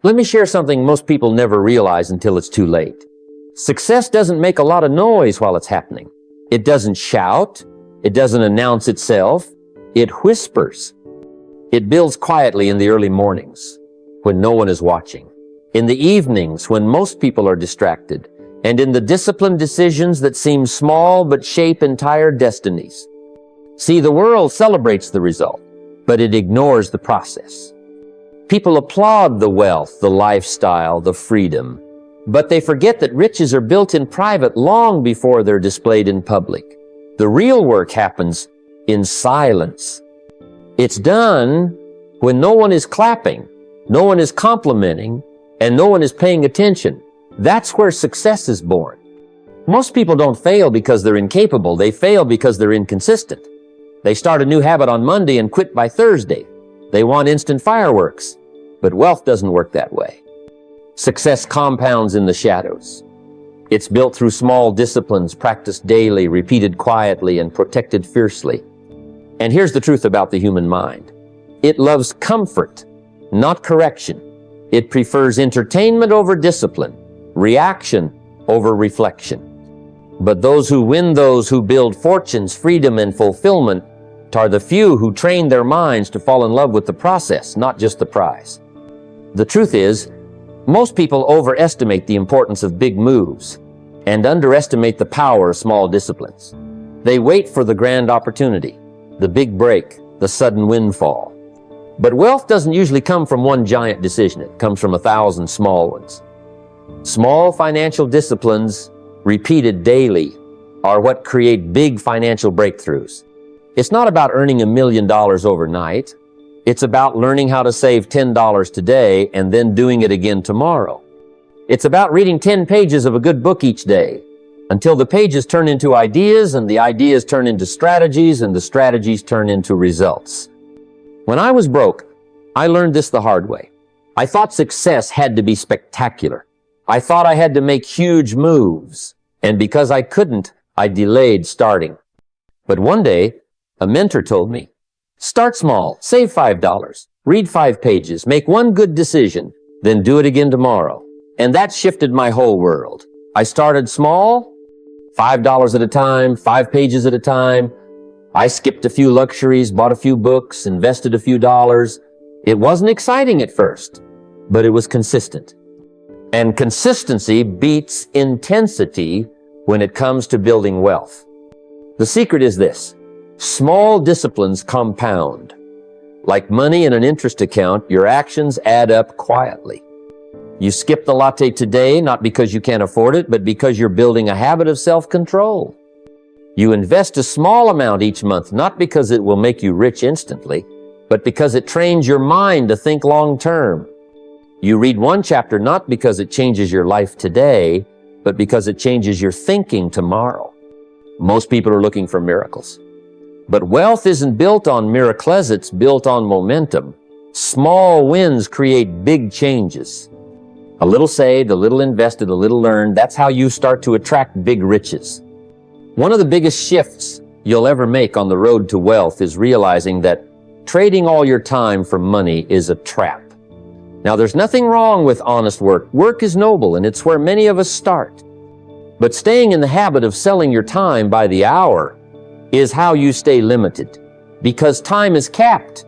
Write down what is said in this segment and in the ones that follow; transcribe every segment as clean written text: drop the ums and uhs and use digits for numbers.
Let me share something most people never realize until it's too late. Success doesn't make a lot of noise while it's happening. It doesn't shout. It doesn't announce itself. It whispers. It builds quietly in the early mornings when no one is watching, in the evenings when most people are distracted, and in the disciplined decisions that seem small but shape entire destinies. See, the world celebrates the result, but it ignores the process. People applaud the wealth, the lifestyle, the freedom, but they forget that riches are built in private long before they're displayed in public. The real work happens in silence. It's done when no one is clapping, no one is complimenting, and no one is paying attention. That's where success is born. Most people don't fail because they're incapable. They fail because they're inconsistent. They start a new habit on Monday and quit by Thursday. They want instant fireworks, but wealth doesn't work that way. Success compounds in the shadows. It's built through small disciplines, practiced daily, repeated quietly, and protected fiercely. And here's the truth about the human mind. It loves comfort, not correction. It prefers entertainment over discipline, reaction over reflection. But those who win, those who build fortunes, freedom, and fulfillment, are the few who train their minds to fall in love with the process, not just the prize. The truth is, most people overestimate the importance of big moves and underestimate the power of small disciplines. They wait for the grand opportunity, the big break, the sudden windfall. But wealth doesn't usually come from one giant decision. It comes from 1,000 small ones. Small financial disciplines, repeated daily, are what create big financial breakthroughs. It's not about earning $1 million overnight. It's about learning how to save $10 today and then doing it again tomorrow. It's about reading 10 pages of a good book each day until the pages turn into ideas and the ideas turn into strategies and the strategies turn into results. When I was broke, I learned this the hard way. I thought success had to be spectacular. I thought I had to make huge moves. And because I couldn't, I delayed starting. But one day, a mentor told me, start small, save $5, read 5 pages, make one good decision, then do it again tomorrow. And that shifted my whole world. I started small, $5 at a time, 5 pages at a time. I skipped a few luxuries, bought a few books, invested a few dollars. It wasn't exciting at first, but it was consistent. And consistency beats intensity when it comes to building wealth. The secret is this. Small disciplines compound. Like money in an interest account, your actions add up quietly. You skip the latte today, not because you can't afford it, but because you're building a habit of self-control. You invest a small amount each month, not because it will make you rich instantly, but because it trains your mind to think long-term. You read one chapter not because it changes your life today, but because it changes your thinking tomorrow. Most people are looking for miracles. But wealth isn't built on miracles, it's built on momentum. Small wins create big changes. A little saved, a little invested, a little learned, that's how you start to attract big riches. One of the biggest shifts you'll ever make on the road to wealth is realizing that trading all your time for money is a trap. Now, there's nothing wrong with honest work. Work is noble, and it's where many of us start. But staying in the habit of selling your time by the hour is how you stay limited, because time is capped.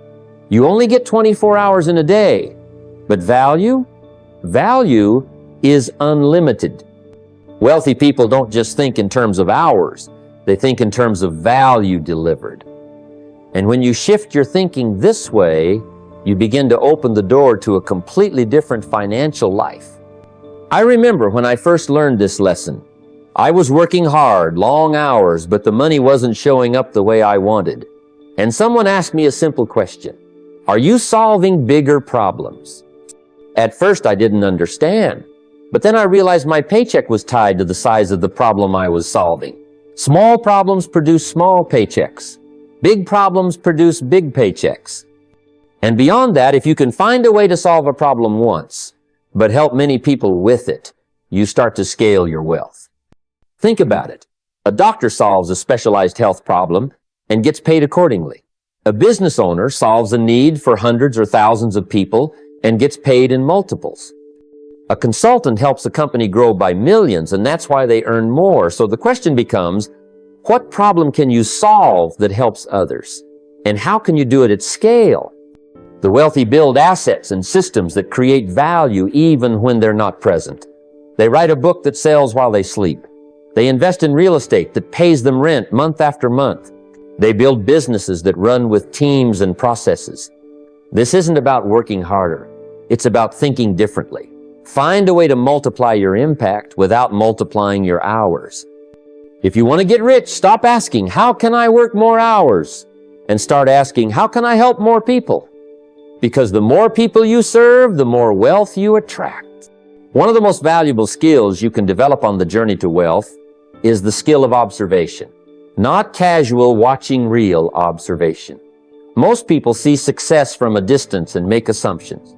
You only get 24 hours in a day, but value is unlimited. Wealthy people don't just think in terms of hours, they think in terms of value delivered. And when you shift your thinking this way, you begin to open the door to a completely different financial life. I remember when I first learned this lesson. I was working hard, long hours, but the money wasn't showing up the way I wanted. And someone asked me a simple question. Are you solving bigger problems? At first, I didn't understand. But then I realized my paycheck was tied to the size of the problem I was solving. Small problems produce small paychecks. Big problems produce big paychecks. And beyond that, if you can find a way to solve a problem once, but help many people with it, you start to scale your wealth. Think about it. A doctor solves a specialized health problem and gets paid accordingly. A business owner solves a need for hundreds or thousands of people and gets paid in multiples. A consultant helps a company grow by millions, and that's why they earn more. So the question becomes, what problem can you solve that helps others? And how can you do it at scale? The wealthy build assets and systems that create value even when they're not present. They write a book that sells while they sleep. They invest in real estate that pays them rent month after month. They build businesses that run with teams and processes. This isn't about working harder. It's about thinking differently. Find a way to multiply your impact without multiplying your hours. If you want to get rich, stop asking, how can I work more hours? And start asking, how can I help more people? Because the more people you serve, the more wealth you attract. One of the most valuable skills you can develop on the journey to wealth is the skill of observation, not casual watching reel observation. Most people see success from a distance and make assumptions.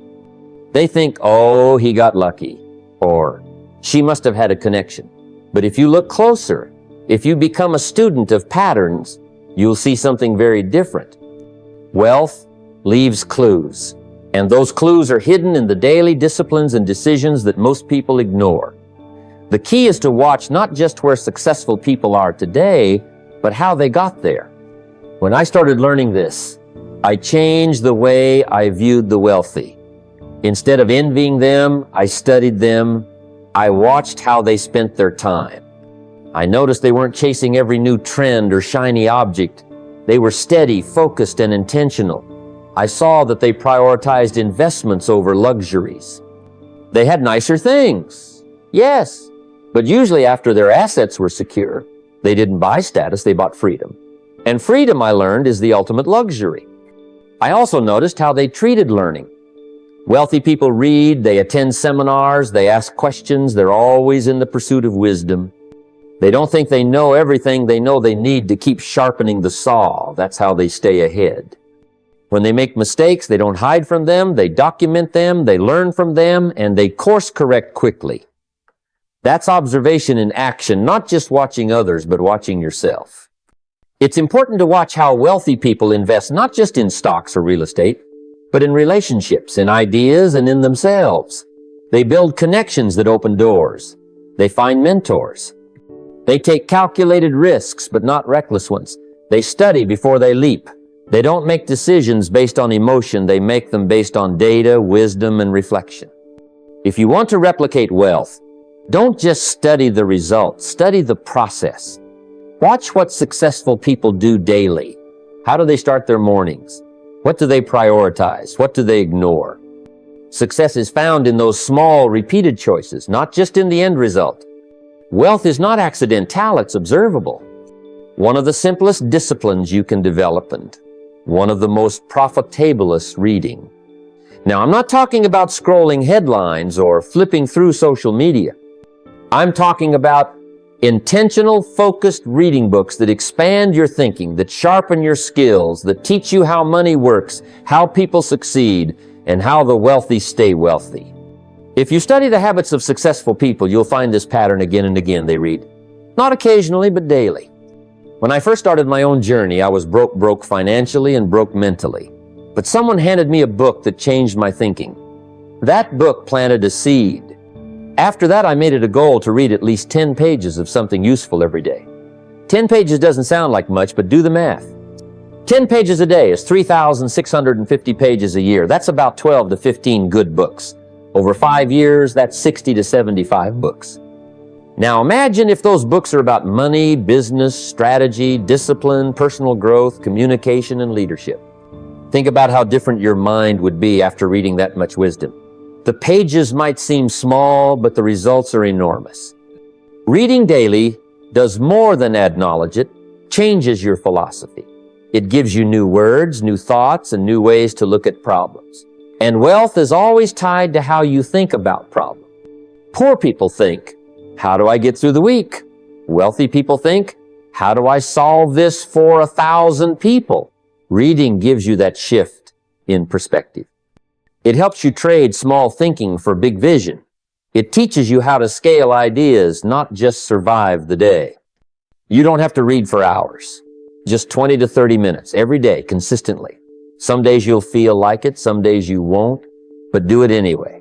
They think, oh, he got lucky, or she must have had a connection. But if you look closer, if you become a student of patterns, you'll see something very different. Wealth leaves clues, and those clues are hidden in the daily disciplines and decisions that most people ignore. The key is to watch not just where successful people are today, but how they got there. When I started learning this, I changed the way I viewed the wealthy. Instead of envying them, I studied them. I watched how they spent their time. I noticed they weren't chasing every new trend or shiny object. They were steady, focused, and intentional. I saw that they prioritized investments over luxuries. They had nicer things, yes, but usually after their assets were secure. They didn't buy status, they bought freedom. And freedom, I learned, is the ultimate luxury. I also noticed how they treated learning. Wealthy people read, they attend seminars, they ask questions, they're always in the pursuit of wisdom. They don't think they know everything, they know they need to keep sharpening the saw. That's how they stay ahead. When they make mistakes, they don't hide from them, they document them, they learn from them, and they course correct quickly. That's observation in action, not just watching others, but watching yourself. It's important to watch how wealthy people invest, not just in stocks or real estate, but in relationships, in ideas, and in themselves. They build connections that open doors. They find mentors. They take calculated risks, but not reckless ones. They study before they leap. They don't make decisions based on emotion. They make them based on data, wisdom, and reflection. If you want to replicate wealth, don't just study the results. Study the process. Watch what successful people do daily. How do they start their mornings? What do they prioritize? What do they ignore? Success is found in those small, repeated choices, not just in the end result. Wealth is not accidental, it's observable. One of the simplest disciplines you can develop and one of the most profitablest reading. Now, I'm not talking about scrolling headlines or flipping through social media. I'm talking about intentional, focused reading books that expand your thinking, that sharpen your skills, that teach you how money works, how people succeed, and how the wealthy stay wealthy. If you study the habits of successful people, you'll find this pattern again and again, they read. Not occasionally, but daily. When I first started my own journey, I was broke financially and broke mentally. But someone handed me a book that changed my thinking. That book planted a seed. After that, I made it a goal to read at least 10 pages of something useful every day. 10 pages doesn't sound like much, but do the math. 10 pages a day is 3,650 pages a year. That's about 12 to 15 good books. Over 5 years, that's 60 to 75 books. Now imagine if those books are about money, business, strategy, discipline, personal growth, communication, and leadership. Think about how different your mind would be after reading that much wisdom. The pages might seem small, but the results are enormous. Reading daily does more than add knowledge. It changes your philosophy. It gives you new words, new thoughts, and new ways to look at problems. And wealth is always tied to how you think about problems. Poor people think, how do I get through the week? Wealthy people think, how do I solve this for 1,000 people? Reading gives you that shift in perspective. It helps you trade small thinking for big vision. It teaches you how to scale ideas, not just survive the day. You don't have to read for hours. Just 20 to 30 minutes every day, consistently. Some days you'll feel like it, some days you won't. but do it anyway.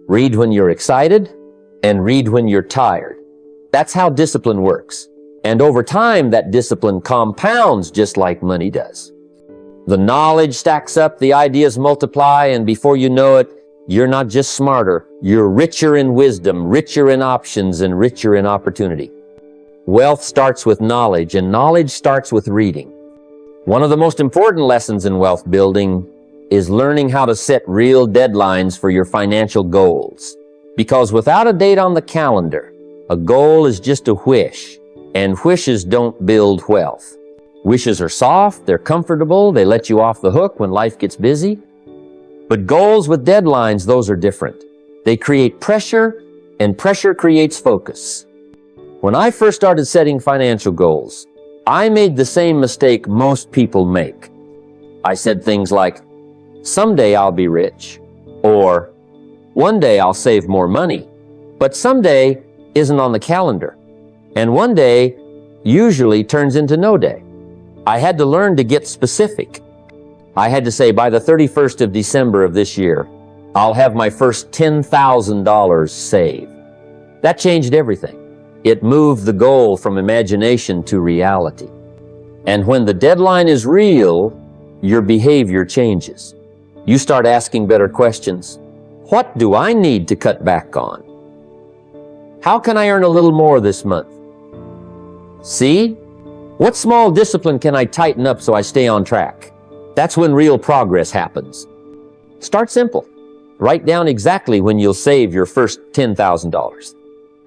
Read when you're excited and read when you're tired. That's how discipline works. And over time, that discipline compounds just like money does. The knowledge stacks up, the ideas multiply, and before you know it, you're not just smarter, you're richer in wisdom, richer in options, and richer in opportunity. Wealth starts with knowledge, and knowledge starts with reading. One of the most important lessons in wealth building is learning how to set real deadlines for your financial goals. Because without a date on the calendar, a goal is just a wish, and wishes don't build wealth. Wishes are soft, they're comfortable, they let you off the hook when life gets busy. But goals with deadlines, those are different. They create pressure, and pressure creates focus. When I first started setting financial goals, I made the same mistake most people make. I said things like, someday I'll be rich, or one day I'll save more money. But someday isn't on the calendar, and one day usually turns into no day. I had to learn to get specific. I had to say, by the 31st of December of this year, I'll have my first $10,000 saved. That changed everything. It moved the goal from imagination to reality. And when the deadline is real, your behavior changes. You start asking better questions. What do I need to cut back on? How can I earn a little more this month? See? What small discipline can I tighten up so I stay on track? That's when real progress happens. Start simple. Write down exactly when you'll save your first $10,000.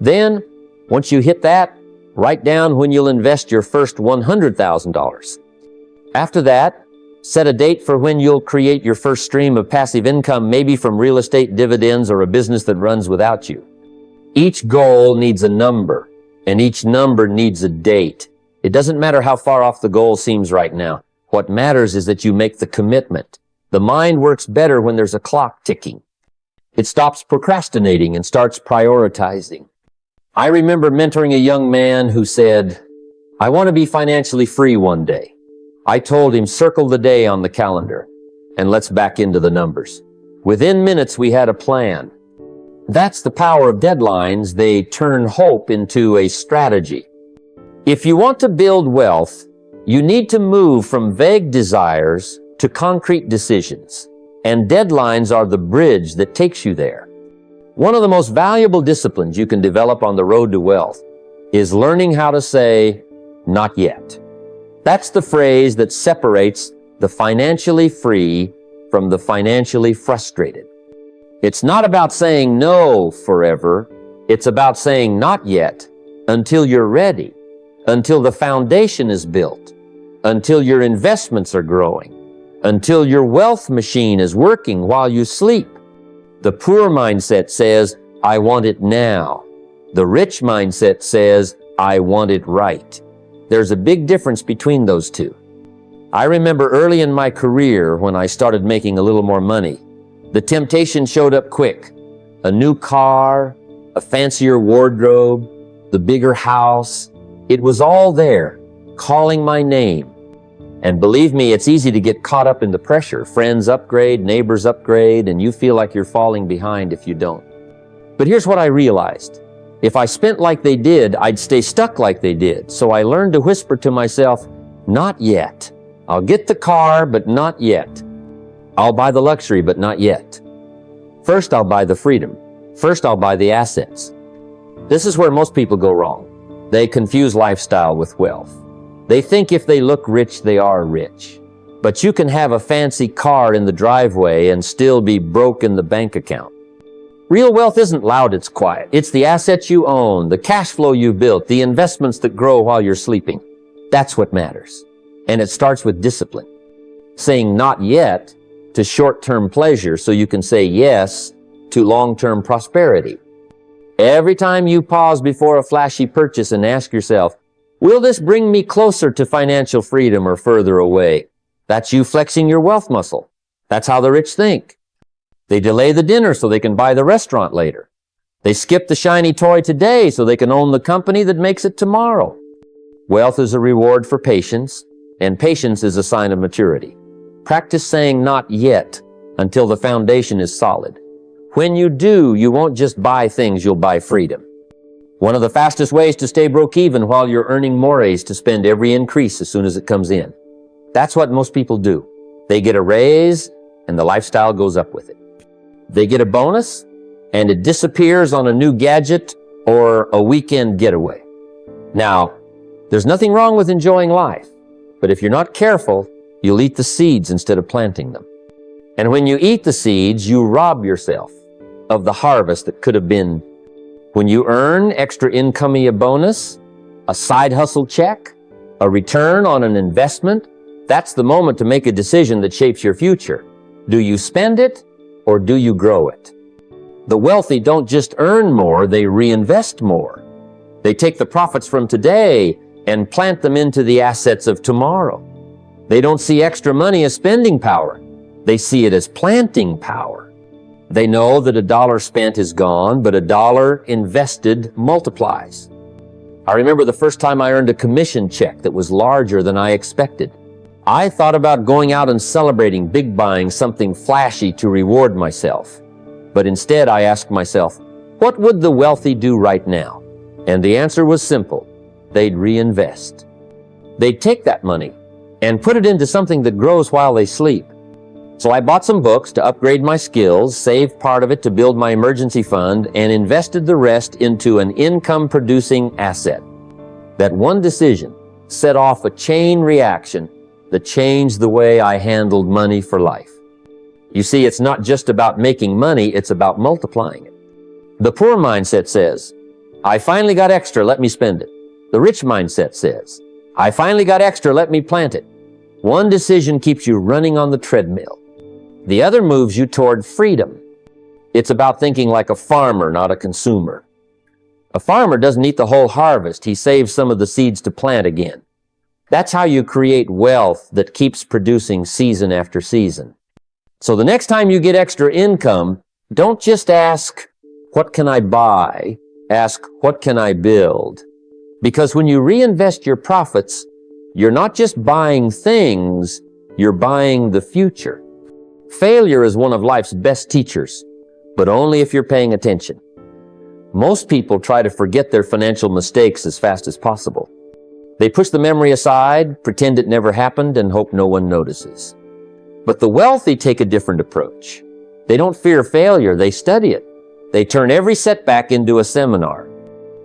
Then, once you hit that, write down when you'll invest your first $100,000. After that, set a date for when you'll create your first stream of passive income, maybe from real estate dividends or a business that runs without you. Each goal needs a number, and each number needs a date. It doesn't matter how far off the goal seems right now. What matters is that you make the commitment. The mind works better when there's a clock ticking. It stops procrastinating and starts prioritizing. I remember mentoring a young man who said, I want to be financially free one day. I told him, circle the day on the calendar, and let's back into the numbers. Within minutes, we had a plan. That's the power of deadlines. They turn hope into a strategy. If you want to build wealth, you need to move from vague desires to concrete decisions, and deadlines are the bridge that takes you there. One of the most valuable disciplines you can develop on the road to wealth is learning how to say, not yet. That's the phrase that separates the financially free from the financially frustrated. It's not about saying no forever. It's about saying not yet until you're ready, until the foundation is built, until your investments are growing, until your wealth machine is working while you sleep. The poor mindset says, I want it now. The rich mindset says, I want it right. There's a big difference between those two. I remember early in my career when I started making a little more money, the temptation showed up quick. A new car, a fancier wardrobe, the bigger house. It was all there, calling my name. And believe me, it's easy to get caught up in the pressure. Friends upgrade, neighbors upgrade, and you feel like you're falling behind if you don't. But here's what I realized. If I spent like they did, I'd stay stuck like they did. So I learned to whisper to myself, not yet. I'll get the car, but not yet. I'll buy the luxury, but not yet. First, I'll buy the freedom. First, I'll buy the assets. This is where most people go wrong. They confuse lifestyle with wealth. They think if they look rich, they are rich. But you can have a fancy car in the driveway and still be broke in the bank account. Real wealth isn't loud, it's quiet. It's the assets you own, the cash flow you've built, the investments that grow while you're sleeping. That's what matters. And it starts with discipline. Saying not yet to short-term pleasure so you can say yes to long-term prosperity. Every time you pause before a flashy purchase and ask yourself, will this bring me closer to financial freedom or further away? That's you flexing your wealth muscle. That's how the rich think. They delay the dinner so they can buy the restaurant later. They skip the shiny toy today so they can own the company that makes it tomorrow. Wealth is a reward for patience, and patience is a sign of maturity. Practice saying not yet until the foundation is solid. When you do, you won't just buy things, you'll buy freedom. One of the fastest ways to stay broke even while you're earning more is to spend every increase as soon as it comes in. That's what most people do. They get a raise and the lifestyle goes up with it. They get a bonus and it disappears on a new gadget or a weekend getaway. Now, there's nothing wrong with enjoying life, but if you're not careful, you'll eat the seeds instead of planting them. And when you eat the seeds, you rob yourself of the harvest that could have been. When you earn extra income, a bonus, a side hustle check, a return on an investment, that's the moment to make a decision that shapes your future. Do you spend it or do you grow it? The wealthy don't just earn more, they reinvest more. They take the profits from today and plant them into the assets of tomorrow. They don't see extra money as spending power. They see it as planting power. They know that a dollar spent is gone, but a dollar invested multiplies. I remember the first time I earned a commission check that was larger than I expected. I thought about going out and celebrating, big buying something flashy to reward myself. But instead I asked myself, what would the wealthy do right now? And the answer was simple. They'd reinvest. They'd take that money and put it into something that grows while they sleep. So I bought some books to upgrade my skills, saved part of it to build my emergency fund, and invested the rest into an income-producing asset. That one decision set off a chain reaction that changed the way I handled money for life. You see, it's not just about making money, it's about multiplying it. The poor mindset says, I finally got extra, let me spend it. The rich mindset says, I finally got extra, let me plant it. One decision keeps you running on the treadmill. The other moves you toward freedom. It's about thinking like a farmer, not a consumer. A farmer doesn't eat the whole harvest. He saves some of the seeds to plant again. That's how you create wealth that keeps producing season after season. So the next time you get extra income, don't just ask, what can I buy? Ask, what can I build? Because when you reinvest your profits, you're not just buying things, you're buying the future. Failure is one of life's best teachers, but only if you're paying attention. Most people try to forget their financial mistakes as fast as possible. They push the memory aside, pretend it never happened, and hope no one notices. But the wealthy take a different approach. They don't fear failure, they study it. They turn every setback into a seminar.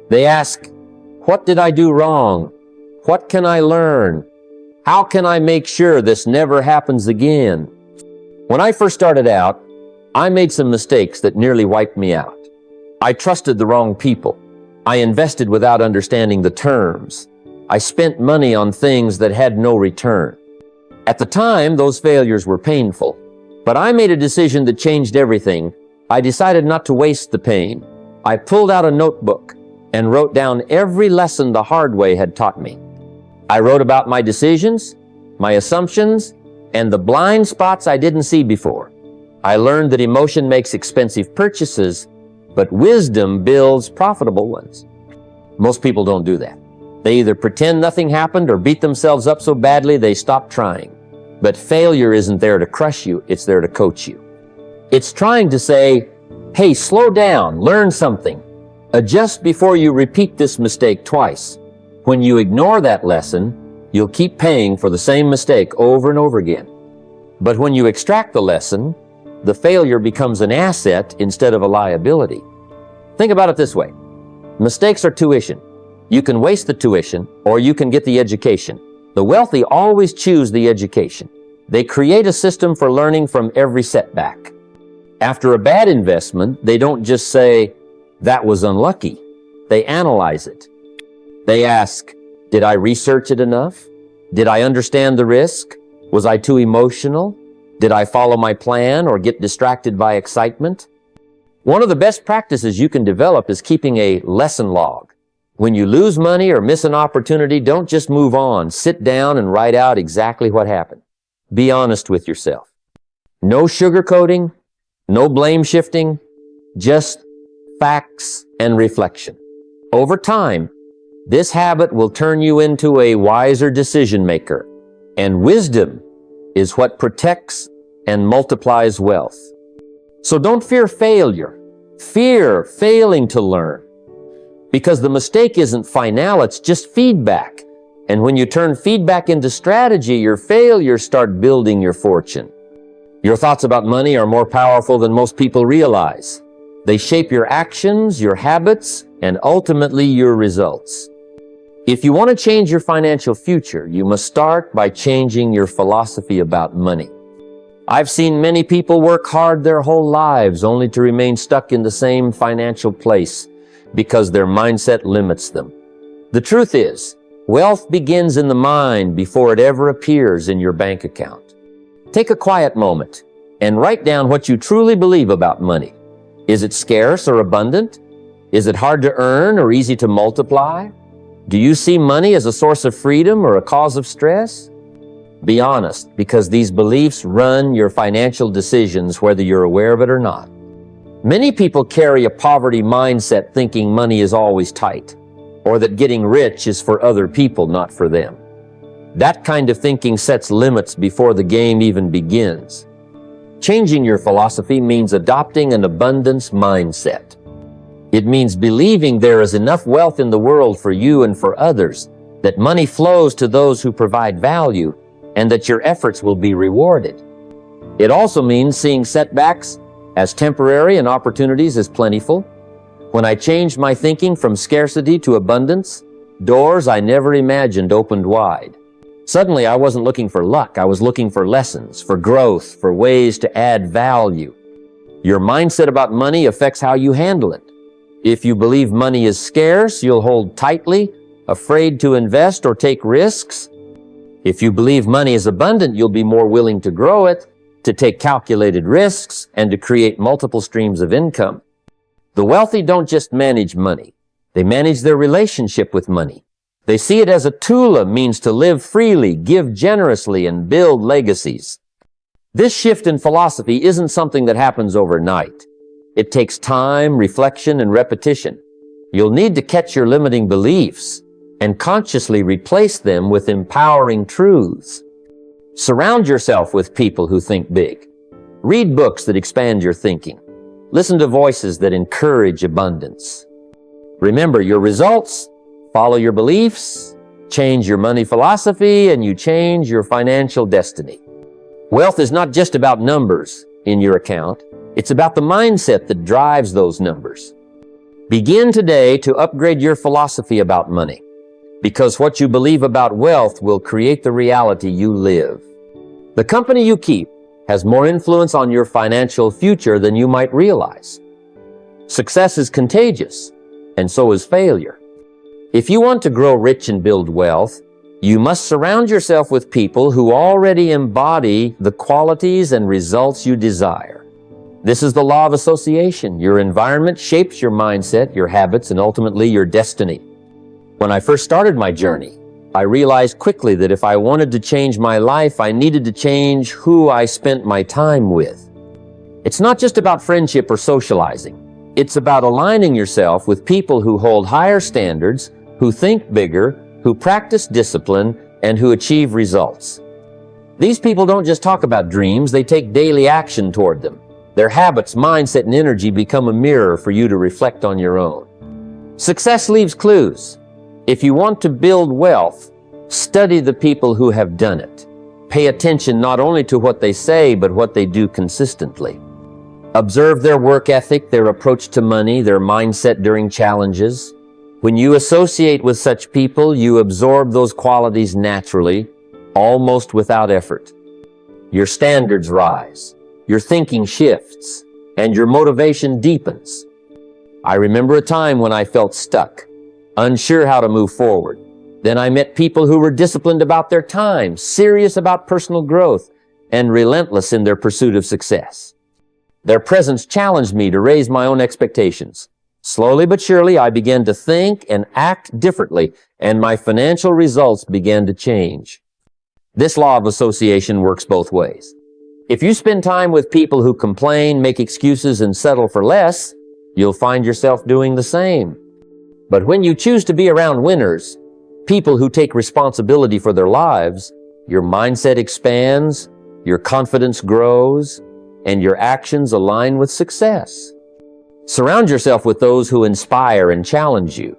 They ask, what did I do wrong? What can I learn? How can I make sure this never happens again? When I first started out, I made some mistakes that nearly wiped me out. I trusted the wrong people. I invested without understanding the terms. I spent money on things that had no return. At the time, those failures were painful, but I made a decision that changed everything. I decided not to waste the pain. I pulled out a notebook and wrote down every lesson the hard way had taught me. I wrote about my decisions, my assumptions, and the blind spots I didn't see before. I learned that emotion makes expensive purchases, but wisdom builds profitable ones. Most people don't do that. They either pretend nothing happened or beat themselves up so badly they stop trying. But failure isn't there to crush you, it's there to coach you. It's trying to say, hey, slow down, learn something. Adjust before you repeat this mistake twice. When you ignore that lesson, you'll keep paying for the same mistake over and over again. But when you extract the lesson, the failure becomes an asset instead of a liability. Think about it this way. Mistakes are tuition. You can waste the tuition or you can get the education. The wealthy always choose the education. They create a system for learning from every setback. After a bad investment, they don't just say, that was unlucky. They analyze it. They ask, did I research it enough? Did I understand the risk? Was I too emotional? Did I follow my plan or get distracted by excitement? One of the best practices you can develop is keeping a lesson log. When you lose money or miss an opportunity, don't just move on. Sit down and write out exactly what happened. Be honest with yourself. No sugarcoating, no blame shifting, just facts and reflection. Over time, this habit will turn you into a wiser decision maker. And wisdom is what protects and multiplies wealth. So don't fear failure. Fear failing to learn. Because the mistake isn't final, it's just feedback. And when you turn feedback into strategy, your failures start building your fortune. Your thoughts about money are more powerful than most people realize. They shape your actions, your habits, and ultimately your results. If you want to change your financial future, you must start by changing your philosophy about money. I've seen many people work hard their whole lives only to remain stuck in the same financial place because their mindset limits them. The truth is, wealth begins in the mind before it ever appears in your bank account. Take a quiet moment and write down what you truly believe about money. Is it scarce or abundant? Is it hard to earn or easy to multiply? Do you see money as a source of freedom or a cause of stress? Be honest, because these beliefs run your financial decisions whether you're aware of it or not. Many people carry a poverty mindset thinking money is always tight, or that getting rich is for other people, not for them. That kind of thinking sets limits before the game even begins. Changing your philosophy means adopting an abundance mindset. It means believing there is enough wealth in the world for you and for others, that money flows to those who provide value, and that your efforts will be rewarded. It also means seeing setbacks as temporary and opportunities as plentiful. When I changed my thinking from scarcity to abundance, doors I never imagined opened wide. Suddenly, I wasn't looking for luck. I was looking for lessons, for growth, for ways to add value. Your mindset about money affects how you handle it. If you believe money is scarce, you'll hold tightly, afraid to invest or take risks. If you believe money is abundant, you'll be more willing to grow it, to take calculated risks, and to create multiple streams of income. The wealthy don't just manage money. They manage their relationship with money. They see it as a tool, means to live freely, give generously, and build legacies. This shift in philosophy isn't something that happens overnight. It takes time, reflection, and repetition. You'll need to catch your limiting beliefs and consciously replace them with empowering truths. Surround yourself with people who think big. Read books that expand your thinking. Listen to voices that encourage abundance. Remember, your results follow your beliefs, change your money philosophy, and you change your financial destiny. Wealth is not just about numbers in your account. It's about the mindset that drives those numbers. Begin today to upgrade your philosophy about money, because what you believe about wealth will create the reality you live. The company you keep has more influence on your financial future than you might realize. Success is contagious, and so is failure. If you want to grow rich and build wealth, you must surround yourself with people who already embody the qualities and results you desire. This is the law of association. Your environment shapes your mindset, your habits, and ultimately your destiny. When I first started my journey, I realized quickly that if I wanted to change my life, I needed to change who I spent my time with. It's not just about friendship or socializing. It's about aligning yourself with people who hold higher standards, who think bigger, who practice discipline, and who achieve results. These people don't just talk about dreams, they take daily action toward them. Their habits, mindset, and energy become a mirror for you to reflect on your own. Success leaves clues. If you want to build wealth, study the people who have done it. Pay attention not only to what they say, but what they do consistently. Observe their work ethic, their approach to money, their mindset during challenges. When you associate with such people, you absorb those qualities naturally, almost without effort. Your standards rise, your thinking shifts, and your motivation deepens. I remember a time when I felt stuck, unsure how to move forward. Then I met people who were disciplined about their time, serious about personal growth, and relentless in their pursuit of success. Their presence challenged me to raise my own expectations. Slowly but surely, I began to think and act differently, and my financial results began to change. This law of association works both ways. If you spend time with people who complain, make excuses, and settle for less, you'll find yourself doing the same. But when you choose to be around winners, people who take responsibility for their lives, your mindset expands, your confidence grows, and your actions align with success. Surround yourself with those who inspire and challenge you.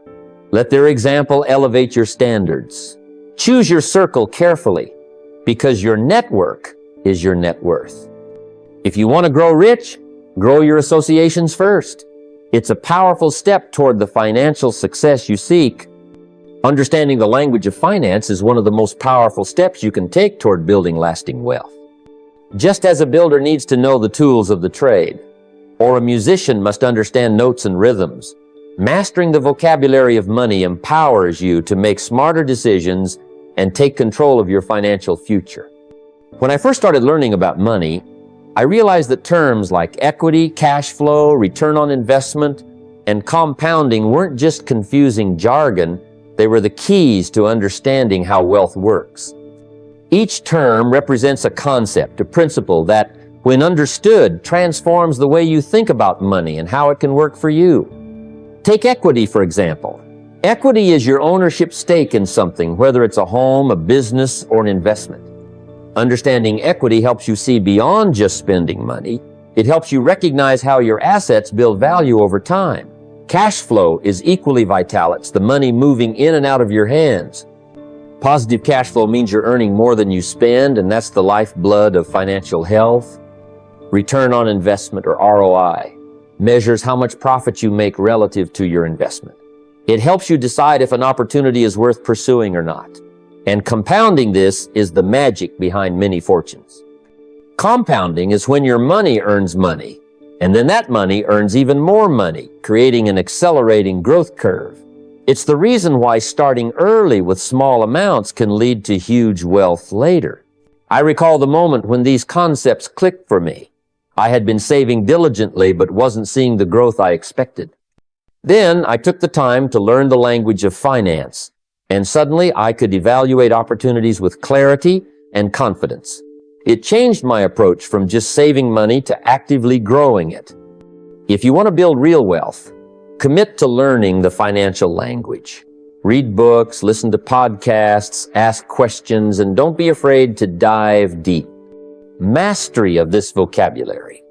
Let their example elevate your standards. Choose your circle carefully, because your network is your net worth. If you want to grow rich, grow your associations first. It's a powerful step toward the financial success you seek. Understanding the language of finance is one of the most powerful steps you can take toward building lasting wealth. Just as a builder needs to know the tools of the trade, or a musician must understand notes and rhythms, mastering the vocabulary of money empowers you to make smarter decisions and take control of your financial future. When I first started learning about money, I realized that terms like equity, cash flow, return on investment, and compounding weren't just confusing jargon, they were the keys to understanding how wealth works. Each term represents a concept, a principle that, when understood, transforms the way you think about money and how it can work for you. Take equity, for example. Equity is your ownership stake in something, whether it's a home, a business, or an investment. Understanding equity helps you see beyond just spending money. It helps you recognize how your assets build value over time. Cash flow is equally vital. It's the money moving in and out of your hands. Positive cash flow means you're earning more than you spend, and that's the lifeblood of financial health. Return on investment, or ROI, measures how much profit you make relative to your investment. It helps you decide if an opportunity is worth pursuing or not. And compounding this is the magic behind many fortunes. Compounding is when your money earns money, and then that money earns even more money, creating an accelerating growth curve. It's the reason why starting early with small amounts can lead to huge wealth later. I recall the moment when these concepts clicked for me. I had been saving diligently but wasn't seeing the growth I expected. Then I took the time to learn the language of finance, and suddenly I could evaluate opportunities with clarity and confidence. It changed my approach from just saving money to actively growing it. If you want to build real wealth, commit to learning the financial language. Read books, listen to podcasts, ask questions, and don't be afraid to dive deep. Mastery of this vocabulary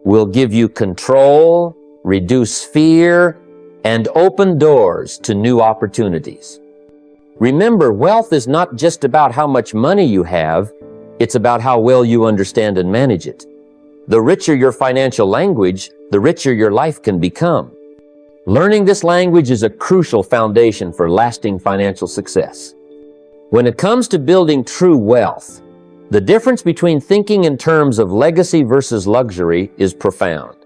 will give you control, reduce fear, and open doors to new opportunities. Remember, wealth is not just about how much money you have, it's about how well you understand and manage it. The richer your financial language, the richer your life can become. Learning this language is a crucial foundation for lasting financial success. When it comes to building true wealth, the difference between thinking in terms of legacy versus luxury is profound.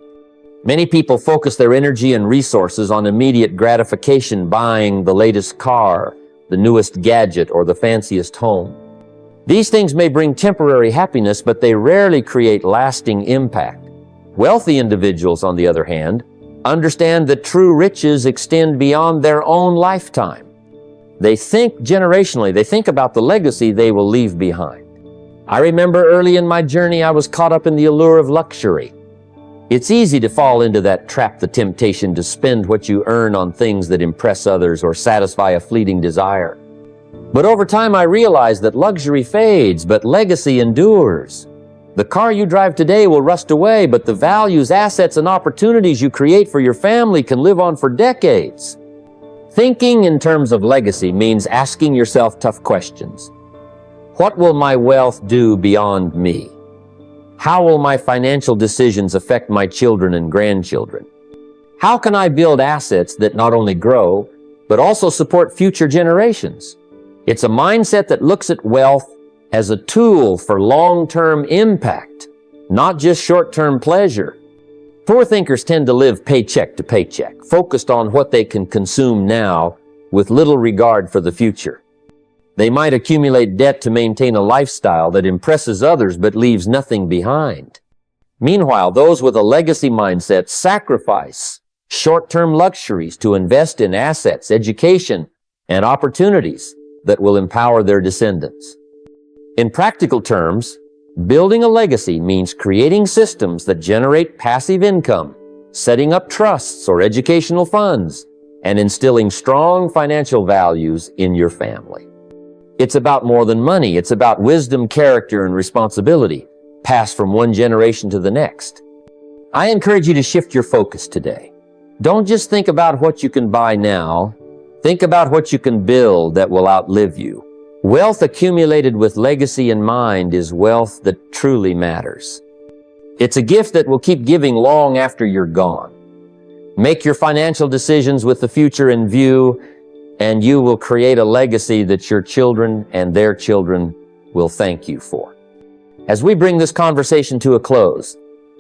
Many people focus their energy and resources on immediate gratification, buying the latest car, the newest gadget, or the fanciest home. These things may bring temporary happiness, but they rarely create lasting impact. Wealthy individuals, on the other hand, understand that true riches extend beyond their own lifetime. They think generationally. They think about the legacy they will leave behind. I remember early in my journey, I was caught up in the allure of luxury. It's easy to fall into that trap, the temptation to spend what you earn on things that impress others or satisfy a fleeting desire. But over time, I realized that luxury fades, but legacy endures. The car you drive today will rust away, but the values, assets, and opportunities you create for your family can live on for decades. Thinking in terms of legacy means asking yourself tough questions. What will my wealth do beyond me? How will my financial decisions affect my children and grandchildren? How can I build assets that not only grow, but also support future generations? It's a mindset that looks at wealth as a tool for long-term impact, not just short-term pleasure. Poor thinkers tend to live paycheck to paycheck, focused on what they can consume now with little regard for the future. They might accumulate debt to maintain a lifestyle that impresses others but leaves nothing behind. Meanwhile, those with a legacy mindset sacrifice short-term luxuries to invest in assets, education, and opportunities that will empower their descendants. In practical terms, building a legacy means creating systems that generate passive income, setting up trusts or educational funds, and instilling strong financial values in your family. It's about more than money. It's about wisdom, character, and responsibility. pass from one generation to the next. I encourage you to shift your focus today. Don't just think about what you can buy now. Think about what you can build that will outlive you. Wealth accumulated with legacy in mind is wealth that truly matters. It's a gift that will keep giving long after you're gone. Make your financial decisions with the future in view, and you will create a legacy that your children and their children will thank you for. As we bring this conversation to a close,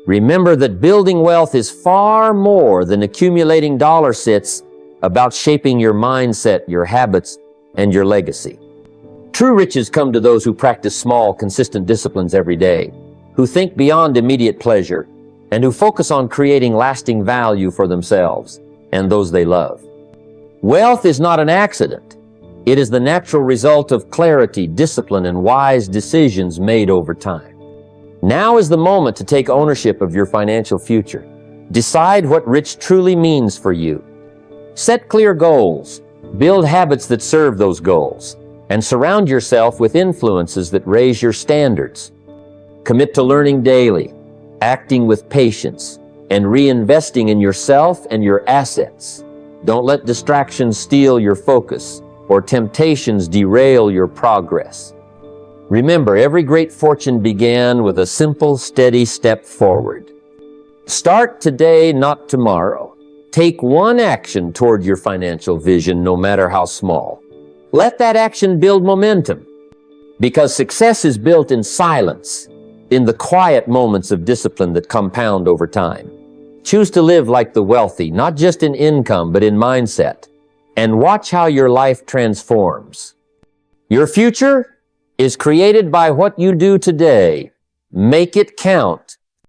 remember that building wealth is far more than accumulating dollar sits about shaping your mindset, your habits, and your legacy. True riches come to those who practice small, consistent disciplines every day, who think beyond immediate pleasure, and who focus on creating lasting value for themselves and those they love. Wealth is not an accident. It is the natural result of clarity, discipline, and wise decisions made over time. Now is the moment to take ownership of your financial future. Decide what rich truly means for you. Set clear goals, build habits that serve those goals, and surround yourself with influences that raise your standards. Commit to learning daily, acting with patience, and reinvesting in yourself and your assets. Don't let distractions steal your focus or temptations derail your progress. Remember, every great fortune began with a simple, steady step forward. Start today, not tomorrow. Take one action toward your financial vision, no matter how small. Let that action build momentum, because success is built in silence, in the quiet moments of discipline that compound over time. Choose to live like the wealthy, not just in income, but in mindset, and watch how your life transforms. Your future is created by what you do today. Make it count.